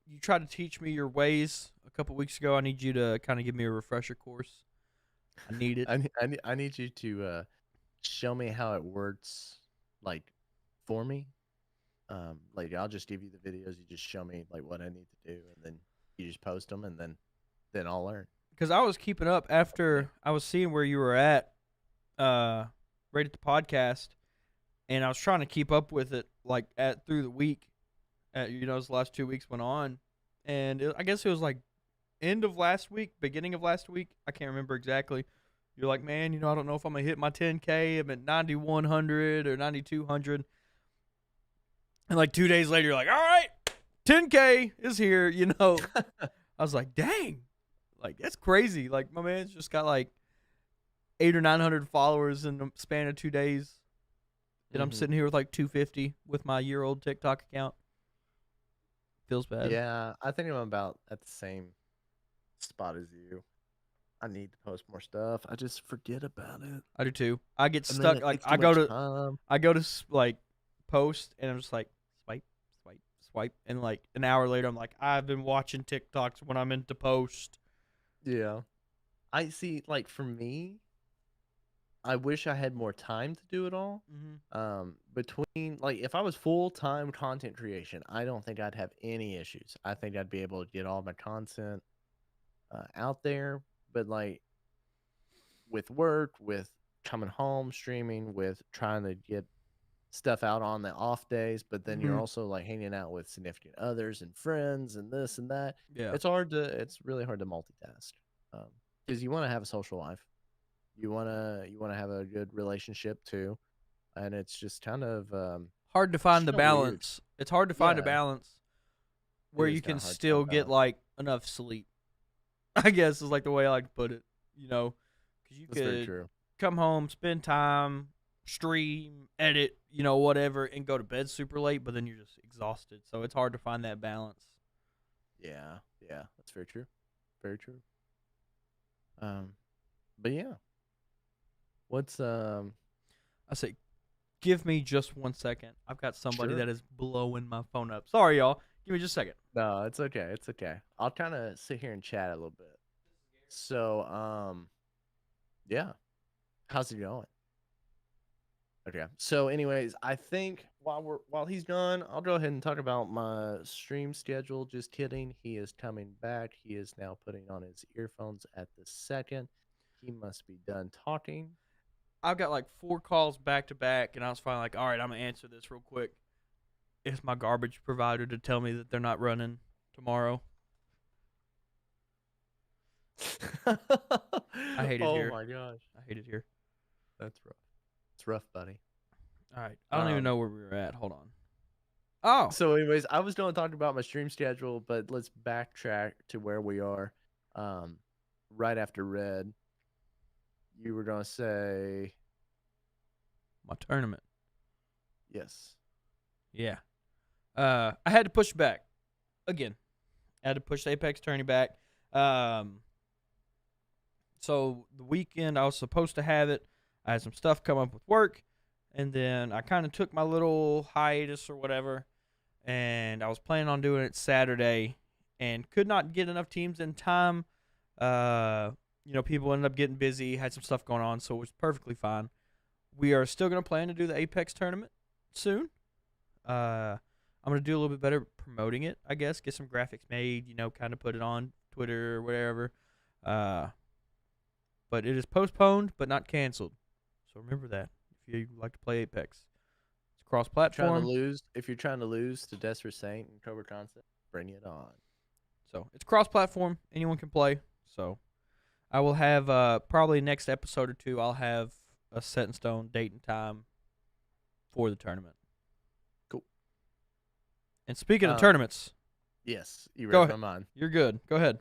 You tried to teach me your ways a couple weeks ago. I need you to kind of give me a refresher course. I need it. I need you to show me how it works, like for me. Like I'll just give you the videos. You just show me like what I need to do, and then you just post them, and then I'll learn. Because I was keeping up after I was seeing where you were at, right at the podcast, and I was trying to keep up with it like at through the week. As the last 2 weeks went on, and I guess it was like end of last week, beginning of last week. I can't remember exactly. You're like, man, I don't know if I'm gonna hit my 10K. I'm at 9,100 or 9,200, and like 2 days later, you're like, all right, 10K is here. I was like, dang, like that's crazy. Like my man's just got like 800 or 900 followers in the span of 2 days, and I'm sitting here with like 250 with my year-old TikTok account. Feels bad. Yeah, I think I'm about at the same spot as you. I need to post more stuff. I just forget about it. I do too. I get And then stuck. it Like takes too much time. I go to like post, and I'm just like swipe, swipe, swipe, and like an hour later, I'm like, I've been watching TikToks when I'm into post. Yeah. I see, like for me, I wish I had more time to do it all. Between like if I was full-time content creation, I don't think I'd have any issues. I think I'd be able to get all my content out there. But like with work, with coming home, streaming, with trying to get stuff out on the off days, but then you're Mm-hmm. also like hanging out with significant others and friends and this and that. Yeah. It's really hard to multitask. Because you want to have a social life. You want to have a good relationship too, and it's just kind of Hard to it's find the kind of weird. balance. It's hard to find a Yeah, balance it where is you kind can of hard to find still a get balance. like enough sleep. I guess is like the way I like to put it. Because you That's very could true. come home, spend time, stream, edit, whatever, and go to bed super late, but then you're just exhausted. So it's hard to find that balance. Yeah, that's very true. Very true. But yeah. What's I say, give me just 1 second. I've got somebody Sure. that is blowing my phone up. Sorry, y'all. Give me just a second. No, it's okay. It's okay. I'll kind of sit here and chat a little bit. So, yeah. How's it going? Okay. So, anyways, I think while he's gone, I'll go ahead and talk about my stream schedule. Just kidding. He is coming back. He is now putting on his earphones at the second. He must be done talking. I've got like 4 calls back to back, and I was finally like, all right, I'm going to answer this real quick. It's my garbage provider to tell me that they're not running tomorrow. I hate it Oh here. my gosh. I hate it here. That's rough. It's rough, buddy. All right. I don't even know where we were at. Hold on. Oh. So, anyways, I was going to talk about my stream schedule, but let's backtrack to where we are. Right after Red, you were going to say My tournament. yes. Yeah. I had to push back. Again. I had to push the Apex tourney back. So the weekend I was supposed to have it. I had some stuff come up with work. And then I kind of took my little hiatus or whatever. And I was planning on doing it Saturday. And could not get enough teams in time. People ended up getting busy. Had some stuff going on. So it was perfectly fine. We are still going to plan to do the Apex tournament soon. I'm going to do a little bit better promoting it, I guess. Get some graphics made, kind of put it on Twitter or whatever. But it is postponed, but not canceled. So remember that if you like to play Apex. It's cross-platform. If you're trying to lose to Desperate Saint and Cobra Concept, bring it on. So it's cross-platform. Anyone can play. So I will have probably next episode or two, I'll have a set in stone date and time for the tournament. Cool. And speaking of tournaments. Yes, you read my mind. You're good. Go ahead.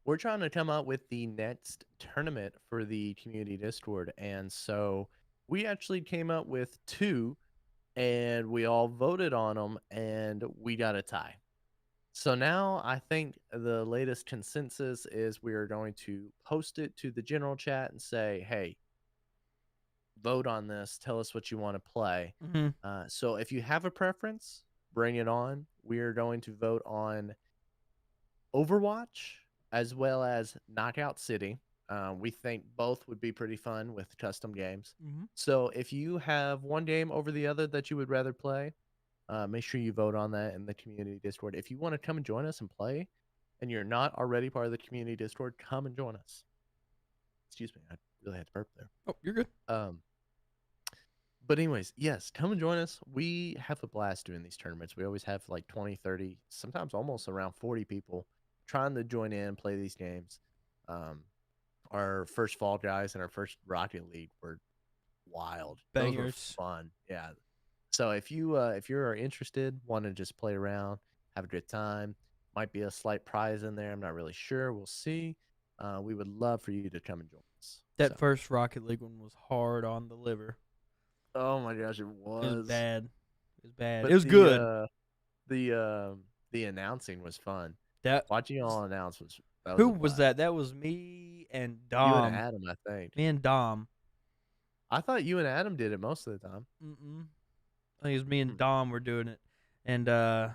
We're trying to come up with the next tournament for the community Discord. And so we actually came up with 2 and we all voted on them and we got a tie. So now I think the latest consensus is we are going to post it to the general chat and say, hey, vote on this. Tell us what you want to play. Mm-hmm. So if you have a preference, bring it on. We are going to vote on Overwatch as well as Knockout City. We think both would be pretty fun with custom games. Mm-hmm. So if you have one game over the other that you would rather play, make sure you vote on that in the community Discord. If you want to come and join us and play, and you're not already part of the community Discord, come and join us. Excuse me, I really had to burp there. Oh, you're good. But anyways, yes, come and join us. We have a blast doing these tournaments. We always have like 20, 30, sometimes almost around 40 people trying to join in, play these games. Our first Fall Guys and our first Rocket League were wild. Bangers. Those were fun. Yeah. So if you're interested, want to just play around, have a good time, might be a slight prize in there. I'm not really sure. We'll see. We would love for you to come and join us. That first Rocket League one was hard on the liver. Oh my gosh, it was. It was bad. It was bad. But it was good. The announcing was fun. Watching y'all announce was. Who was that? That was me and Dom. You and Adam, I think. Me and Dom. I thought you and Adam did it most of the time. I think it was me and Dom were doing it, and I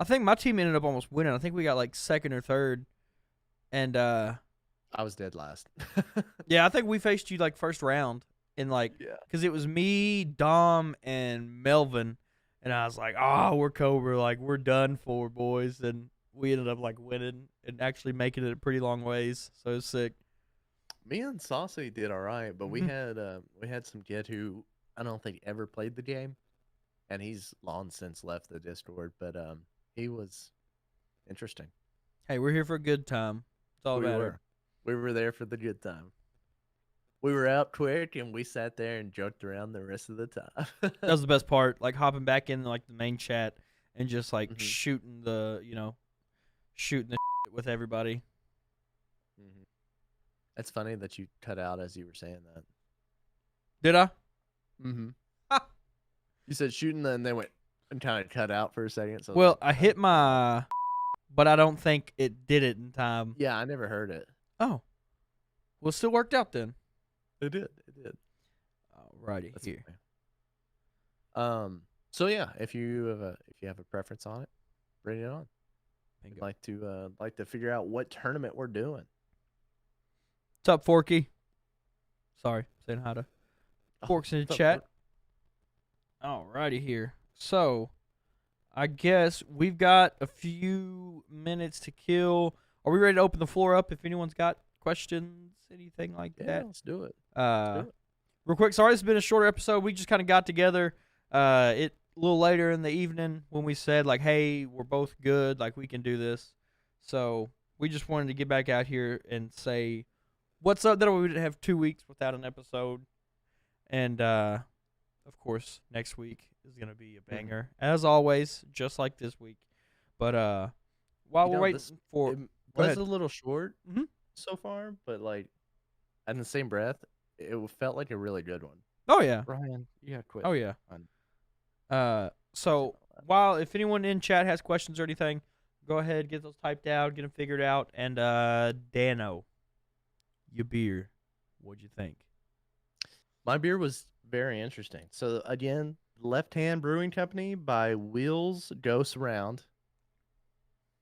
think my team ended up almost winning. I think we got like second or third, and I was dead last. Yeah, I think we faced you like first round, and because it was me, Dom, and Melvin, and I was like, oh, we're Cobra, like we're done for, boys, and we ended up like winning and actually making it a pretty long ways. So it was sick. Me and Saucy did all right, but we had some kid who I don't think ever played the game, and he's long since left the Discord. But he was interesting. Hey, we're here for a good time. It's all about. We were there for the good time. We were out quick, and we sat there and joked around the rest of the time. That was the best part, like hopping back in like the main chat and just like shooting the shit with everybody. It's funny that you cut out as you were saying that. Did I? Mm-hmm. You said shooting, then they went and kind of cut out for a second. So Well, I hit my, but I don't think it did it in time. Yeah, I never heard it. Oh, well, it still worked out then. It did. It did. Alrighty, That's here. funny. So yeah, if you have a preference on it, bring it on. Bingo. I'd like to figure out what tournament we're doing. What's up, Forky? Sorry, saying hi to Forks in the chat. Alrighty here. So, I guess we've got a few minutes to kill. Are we ready to open the floor up if anyone's got questions, anything like that? Let's do it. Real quick, sorry this has been a shorter episode. We just kind of got together a little later in the evening when we said, like, hey, we're both good, like, we can do this. So, we just wanted to get back out here and say what's up. That way we didn't have 2 weeks without an episode. And, of course, next week is going to be a banger, as always, just like this week. But while we're waiting for... It was a little short so far, but, like, in the same breath, it felt like a really good one. Oh, yeah. Brian, you got to quit. Oh, yeah. So, if anyone in chat has questions or anything, go ahead, get those typed out, get them figured out. And, Dano, your beer, what'd you think? My beer was very interesting. So, again, Left Hand Brewing Company by Wheels Goes Round.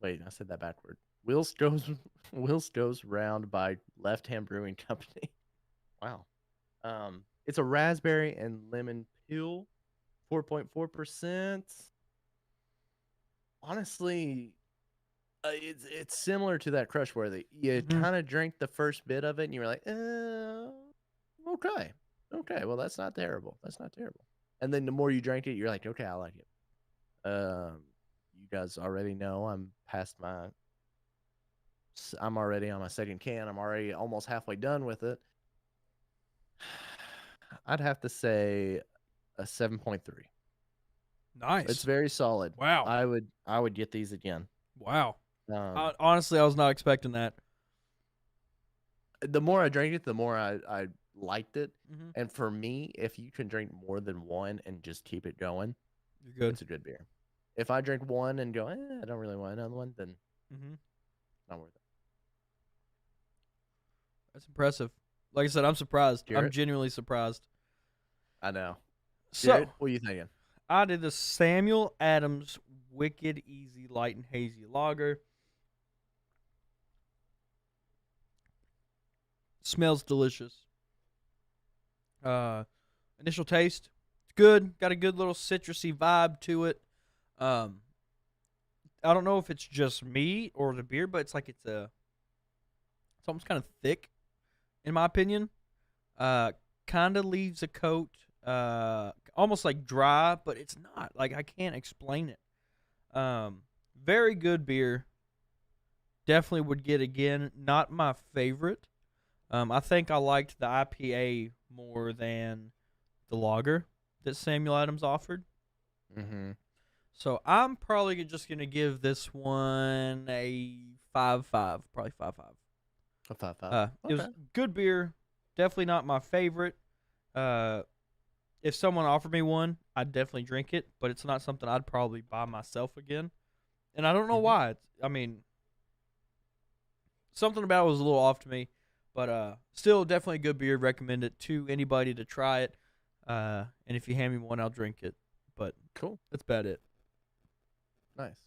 Wait, I said that backward. Wheels Goes Round by Left Hand Brewing Company. Wow. It's a raspberry and lemon peel, 4.4%. Honestly, it's similar to that Crushworthy. You kind of drank the first bit of it, and you were like, okay, well, that's not terrible. And then the more you drank it, you're like, okay, I like it. You guys already know I'm already on my second can. I'm already almost halfway done with it. I'd have to say a 7.3. Nice. It's very solid. Wow. I would get these again. Wow. Honestly, I was not expecting that. The more I drank it, the more I liked it. And for me, if you can drink more than one and just keep it going, you're good. It's a good beer. If I drink one and go, I don't really want another one, then not worth it. That's impressive. Like I said, I'm surprised. Garrett? I'm genuinely surprised. I know. So, Garrett, what are you thinking? I did the Samuel Adams Wicked Easy Light and Hazy Lager. Smells delicious. Initial taste, it's good. Got a good little citrusy vibe to it. I don't know if it's just me or the beer, but it's like it's almost kind of thick, in my opinion. Kind of leaves a coat, almost like dry, but it's not. Like, I can't explain it. Very good beer. Definitely would get again. Not my favorite. I think I liked the IPA more than the lager that Samuel Adams offered. So I'm probably just going to give this one a 5.5. Probably 5.5. A 5.5. It was good beer. Definitely not my favorite. If someone offered me one, I'd definitely drink it, but it's not something I'd probably buy myself again. And I don't know why. Something about it was a little off to me. But still, definitely a good beer. Recommend it to anybody to try it. And if you hand me one, I'll drink it. But cool. That's about it. Nice.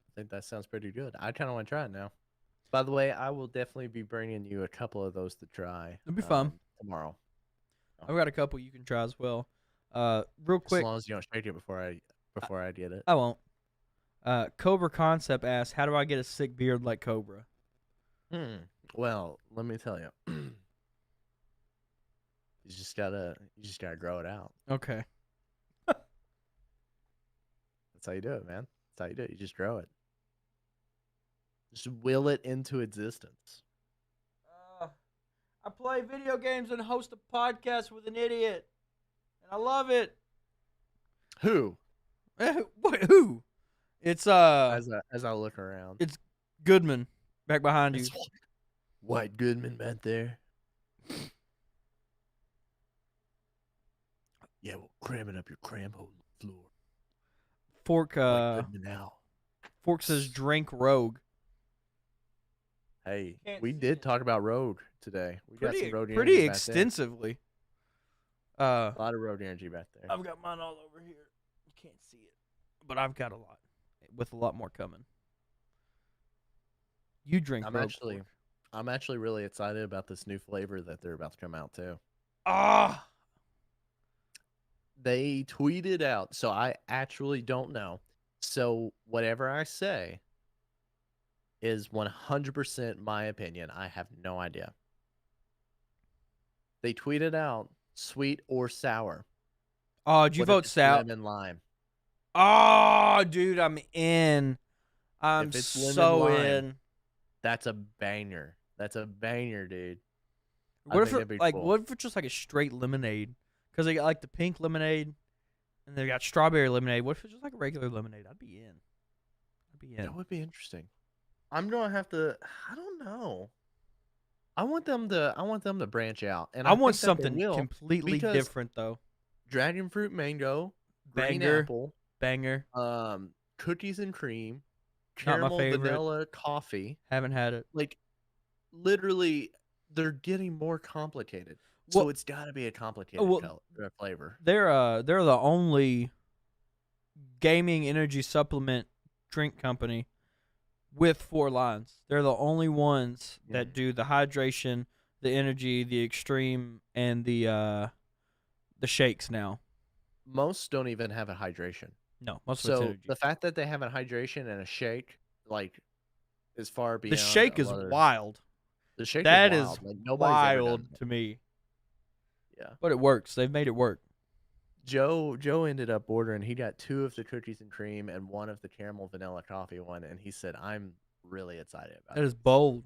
I think that sounds pretty good. I kind of want to try it now. By the way, I will definitely be bringing you a couple of those to try. It'll be fun. Tomorrow. I've got a couple you can try as well. Real quick. As long as you don't shake it before I get it. I won't. Cobra Concept asks, how do I get a sick beard like Cobra? Well, let me tell you. You just gotta grow it out. Okay. That's how you do it, man. That's how you do it. You just grow it. Just will it into existence. I play video games and host a podcast with an idiot, and I love it. Who? What? Who? It's As I look around. It's Goodman back behind you. White Goodman back there. Yeah, well, cram it up your cram hole floor. Fork White Goodman now. Fork says drink Rogue. Hey, Can't we see did it. talk about Rogue today. We got some road Pretty energy back there. extensively. A lot of road energy back there. I've got mine all over here. You can't see it, but I've got a lot, with a lot more coming. You drink Rogue. I'm actually really excited about this new flavor that they're about to come out too. Ah, They tweeted out, so I actually don't know. So whatever I say is 100% my opinion. I have no idea. They tweeted out sweet or sour. oh, did you What if vote it's sour? lemon lime? Oh, dude, I'm in. I'm If it's so lemon lime, in. that's a banger. That's a banger, dude. What if it, what if it's just like a straight lemonade? Because they got like the pink lemonade, and they got strawberry lemonade. What if it's just like a regular lemonade? I'd be in. That would be interesting. I'm gonna have to. I don't know. I want them to branch out, and I I want think that they something will completely because different though. dragon fruit mango, green Banger, apple, banger. cookies and cream, Not my caramel favorite. vanilla coffee. Haven't had it. Like literally, they're getting more complicated. Well, So it's got to be a complicated flavor. They're the only gaming energy supplement drink company with 4 lines. They're the only ones that do the hydration, the energy, the extreme, and the shakes now. Most don't even have a hydration. No, most of it's So energy. the fact that they have a hydration and a shake, like, is far beyond. The shake is wild. The shake that is wild. is Like, nobody's ever done wild that. to me. Yeah. But it works. They've made it work. Joe ended up ordering. He got 2 of the cookies and cream and 1 of the caramel vanilla coffee one, and he said, "I'm really excited about it." That is bold.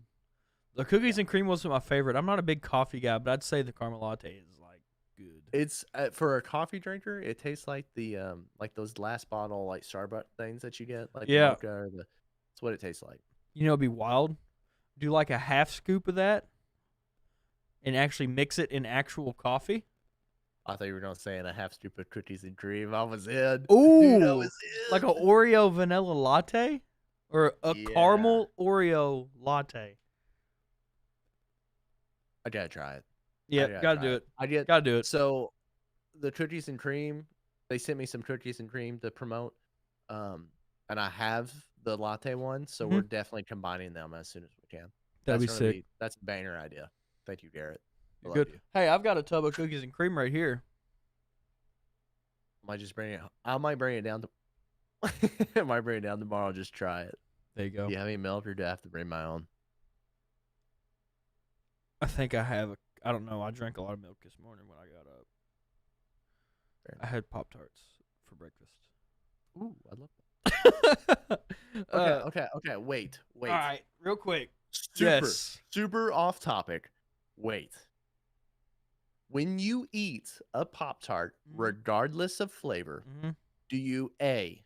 The cookies and cream wasn't my favorite. I'm not a big coffee guy, but I'd say the caramel latte is like good. It's for a coffee drinker. It tastes like the like those last bottle like Starbucks things that you get, like the mocha or the. That's what it tastes like. You know, it'd be wild. Do like a half scoop of that, and actually mix it in actual coffee. I thought you were gonna say in a half scoop of cookies and cream. I was in. Ooh, dude, I was in. Like a Oreo vanilla latte, or a caramel Oreo latte. I gotta try it. Yeah, gotta do it. Gotta do it. So, the cookies and cream. They sent me some cookies and cream to promote, and I have the latte one, so we're definitely combining them as soon as we can. That'd be sick. That's a banger idea. Thank you, Garrett. You're good. You. Hey, I've got a tub of cookies and cream right here. I might bring it down to. I might bring it down tomorrow. Just try it. There you go. Do you have any milk, or do I have to bring my own? I think I have. I don't know. I drank a lot of milk this morning when I got up. I had Pop-Tarts for breakfast. Ooh, I love that. Okay. Wait. All right, real quick. Super off topic. Wait. When you eat a Pop-Tart, regardless of flavor, do you A,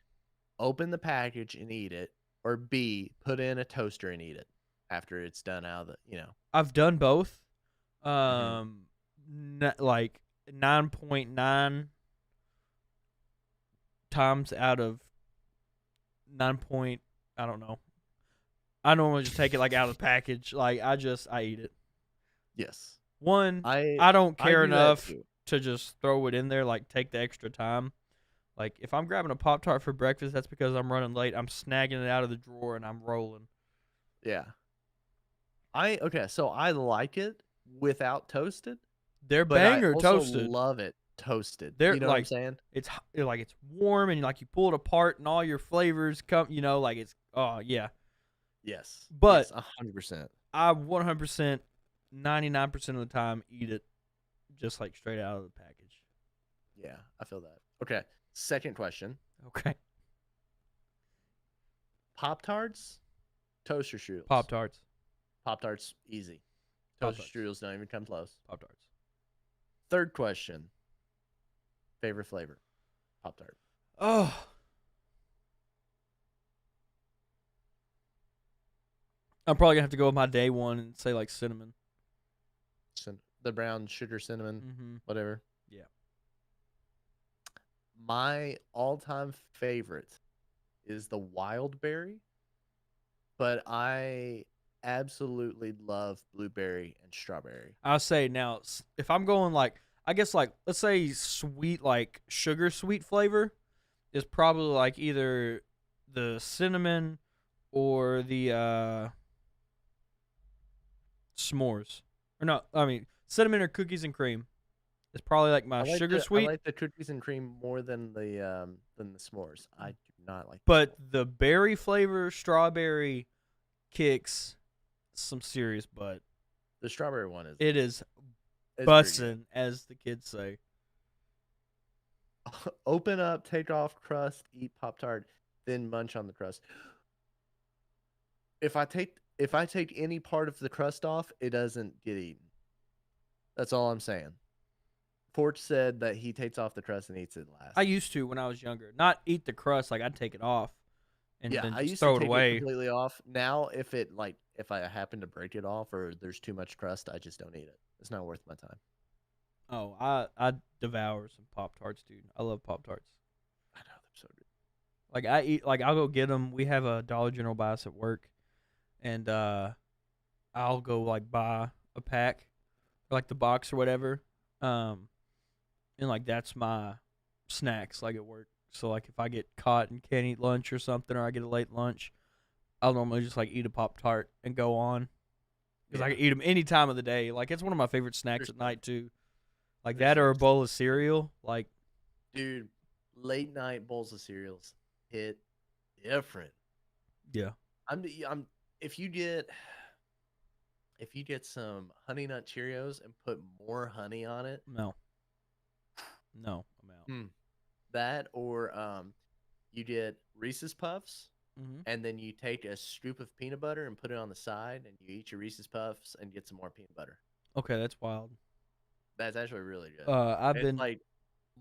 open the package and eat it, or B, put it in a toaster and eat it after it's done out of the, I've done both. Like 9.9 times out of 9 point, I don't know. I normally just take it like out of the package. Like I eat it. Yes. I don't care enough to just throw it in there, like take the extra time. Like if I'm grabbing a Pop-Tart for breakfast, that's because I'm running late. I'm snagging it out of the drawer and I'm rolling. Yeah. So I like it without toasted. They're banger toasted. I toasted. Love it toasted. They're you know what I'm saying? It's warm and like you pull it apart and all your flavors come. Like it's yeah. Yes. But 100%. I 100%, 99% of the time eat it just like straight out of the package. Yeah, I feel that. Okay. Second question. Okay. Pop-Tarts, toaster strudels. Pop-Tarts. Pop-Tarts, easy. Toaster strudels don't even come close. Pop-Tarts. Third question. Favorite flavor? Pop-Tart. Oh. I'm probably gonna have to go with my day one and say like cinnamon. The brown sugar cinnamon, Mm-hmm. whatever. Yeah. My all-time favorite is the wild berry, but I absolutely love blueberry and strawberry. I'll say now if I'm going like I guess like let's say sweet like sugar sweet flavor is probably like either the cinnamon or the s'mores. Or no, I mean cinnamon or cookies and cream. It's probably like my sugar I sweet, like the cookies and cream more than the s'mores. I do not like the but s'mores. the berry flavor strawberry kicks some serious butt. The strawberry one It is is pretty good. bussin', as the kids say. Open up, take off crust, eat Pop Tart, then munch on the crust. If I take any part of the crust off, it doesn't get eaten. That's all I'm saying. Porch said that he takes off the crust and eats it last. I used to when I was younger. Not eat the crust, like I'd take it off and Yeah, then I just used to throw it take it away. completely off. Now, if I happen to break it off or there's too much crust, I just don't eat it. It's not worth my time. Oh, I devour some Pop Tarts, dude. I love Pop Tarts. I know they're so good. Like I eat, like I'll go get them. We have a Dollar General by us at work, and I'll go like buy a pack, like the box or whatever. And like that's my snacks like at work. So like if I get caught and can't eat lunch or something, or I get a late lunch, I'll normally just like eat a Pop Tart and go on because I Yeah, can eat them any time of the day. Like it's one of my favorite snacks they're at so, night too. Like they're that so or a bowl of cereal. Like dude. Late night bowls of cereals hit different. yeah, I'm if you get some honey nut Cheerios and put more honey on it, no, no, I'm out. that or you get Reese's Puffs Mm-hmm. and then you take a scoop of peanut butter and put it on the side and you eat your Reese's Puffs and get some more peanut butter. Okay, that's wild. That's actually really good. I've It's been like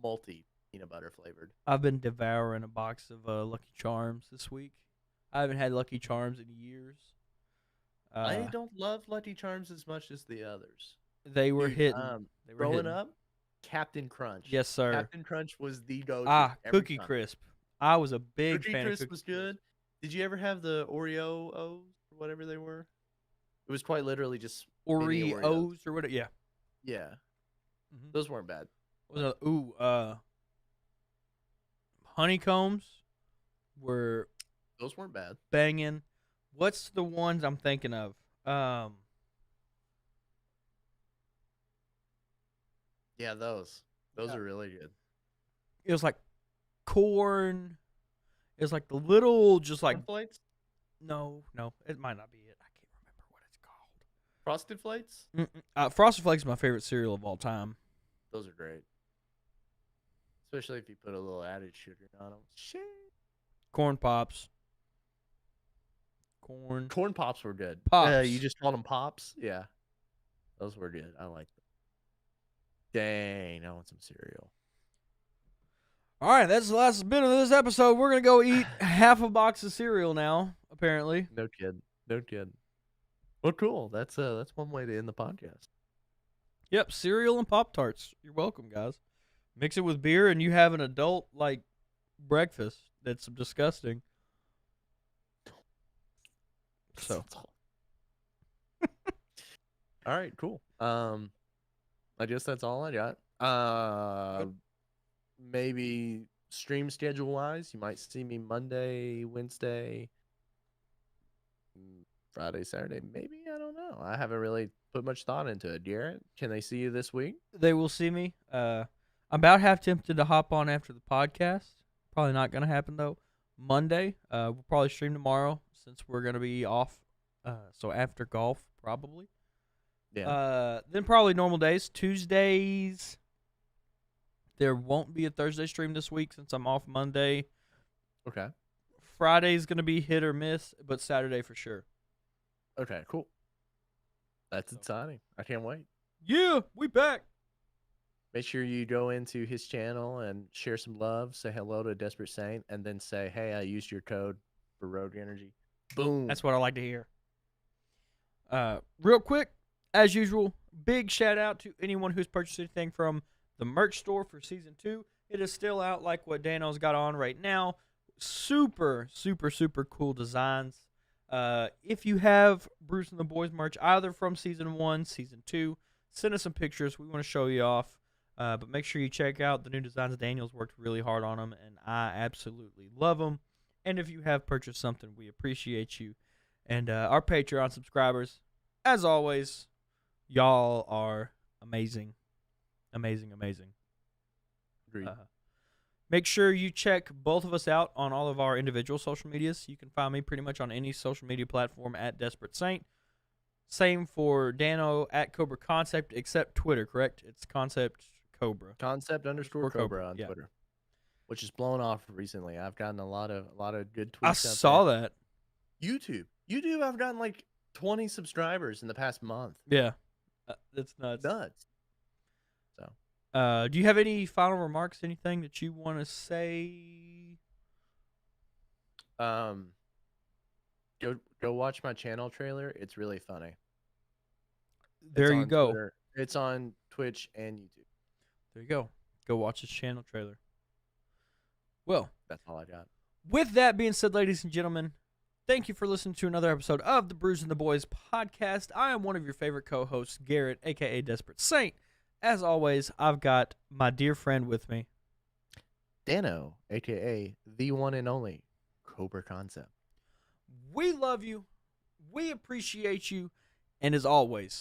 multi peanut butter flavored. I've been devouring a box of Lucky Charms this week. I haven't had Lucky Charms in years. I Uh, don't love Lucky Charms as much as the others. they were Dude, hitting. They were growing hitting. up, Captain Crunch. Yes, sir. Captain Crunch was the go-to every Cookie time. Crisp. I was a big Cookie fan of Crisp Cookie was Crisp. good. Did you ever have the Oreo O's or whatever they were? It was quite literally just mini Oreos. Oreos or whatever. Yeah. Yeah, Mm-hmm. those weren't bad. Was a, ooh, honeycombs were Those weren't bad. banging. What's the ones I'm thinking of? Yeah, those. Those Yeah. are really good. It was like corn. It was like the little, just like Cornflakes? no, it might not be it. I can't remember what it's called. Frosted Flakes? Frosted Flakes is my favorite cereal of all time. Those are great. Especially if you put a little added sugar on them. Shit. Corn Pops. Corn Corn Pops were good. Pops. You just called them Pops? Yeah. Those were good. I like them. Dang, I want some cereal. All right, that's the last bit of this episode. We're gonna go eat half a box of cereal now. Apparently. No kid. No kid. Well, cool. That's one way to end the podcast. Yep, cereal and Pop Tarts. You're welcome, guys. Mix it with beer, and you have an adult like breakfast. That's disgusting. So, all right, cool. I guess that's all I got. Maybe stream schedule wise, you might see me Monday, Wednesday, Friday, Saturday. Maybe, I don't know. I haven't really put much thought into it. Garrett, can they see you this week? they will see me. I'm about half tempted to hop on after the podcast. Probably not gonna happen though. Monday, we'll probably stream tomorrow since we're gonna be off. So after golf, probably. Yeah. Then probably normal days. Tuesdays, there won't be a Thursday stream this week since I'm off Monday. Okay. Friday's gonna be hit or miss, but Saturday for sure. Okay, cool. That's exciting. I can't wait. Yeah, we back. Make sure you go into his channel and share some love. Say hello to Desperate Saint, and then say, "Hey, I used your code for Rogue Energy." Boom. That's what I like to hear. Real quick, as usual, big shout out to anyone who's purchased anything from the merch store for season 2. It is still out, like what Dano's got on right now. Super, super, super cool designs. If you have Brews and the Boys merch, either from season 1, season 2, send us some pictures. We want to show you off. But make sure you check out the new designs. Daniel's worked really hard on them, and I absolutely love them. And if you have purchased something, we appreciate you. And our Patreon subscribers, as always, y'all are amazing. Amazing, amazing. Agreed. Make sure you check both of us out on all of our individual social medias. You can find me pretty much on any social media platform at Desperate Saint. Same for Dano at Cobra Concept, except Twitter, correct? It's Concept Cobra. Concept_Cobra on Twitter, which is blown off recently. I've gotten a lot of good tweets. I saw that. YouTube, I've gotten like 20 subscribers in the past month. Yeah, that's nuts. So, do you have any final remarks? Anything that you want to say? Go watch my channel trailer. It's really funny. There you go. Twitter. It's on Twitch and YouTube. There you go. Go watch his channel trailer. Well, that's all I got. With that being said, ladies and gentlemen, thank you for listening to another episode of the Brews and the Boys podcast. I am one of your favorite co-hosts, Garrett, a.k.a. Desperate Saint. As always, I've got my dear friend with me, Dano, a.k.a. the one and only Cobra Concept. We love you. We appreciate you. And as always,